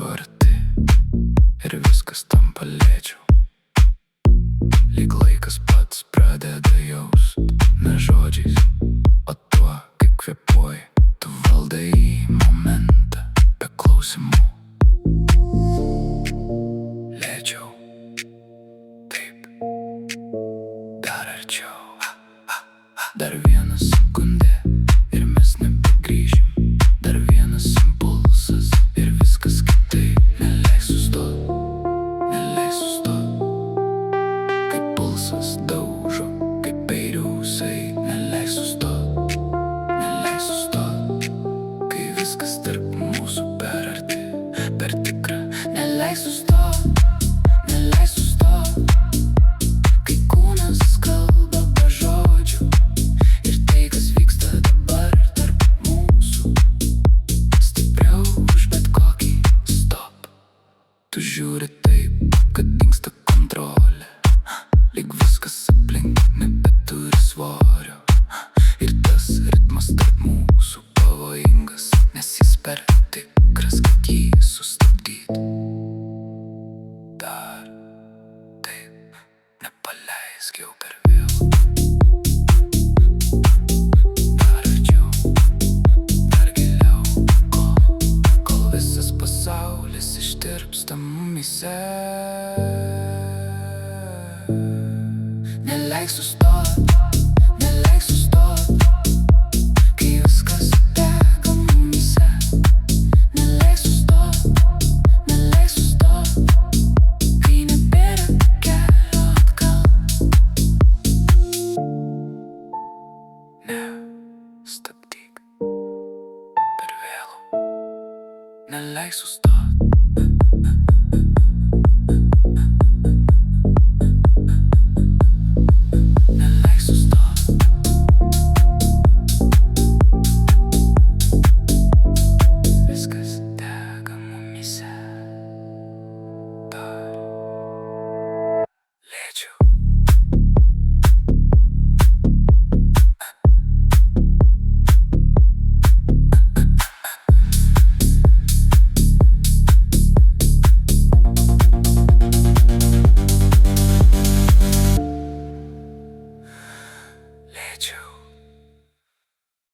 Grįžtu arti ir viskas tampa lėčiau, lyg laikas pats pradeda jaust, ne žodžiais, o tuo, kaip kvėpuoji. Tu valdai momentą be klausimų. Lėčiau, taip, dar arčiau. Dar vieną sekundę ir mes nebegrįšim. Dar vienas impulsas ir viskas kitaip. Neleik sustot, neleik sustot. Kaip pulsas daužo, kaip peiriausai. Neleik sustot, neleik sustot. Kai viskas tarp mūsų per arti, per tikra. Neleik sustot, neleik sustot. Kai kūnas kalba be žodžių ir tai, kas vyksta dabar tarp mūsų, stipriau už bet kokį stop. Tu žiūri taip, kad dingsta kontrolė, lyg viskas aplink nebeturi svorio. Ir tas ritmas tarp mūsų pavojingas, nes jis per tikras, kad jį sustabdyt. Dar taip, nepaleisk jau per vėlu. Dar arčiau, dar giliau, kol visas pasaulis ištirpsta mumyse. Neleik sustot, neleik sustot. Kai viskas dega mumyse. Neleik sustot, neleik sustot. Kai nebėra kelio atgal. Ne, stabdyk, per vėlu. Neleik sustot.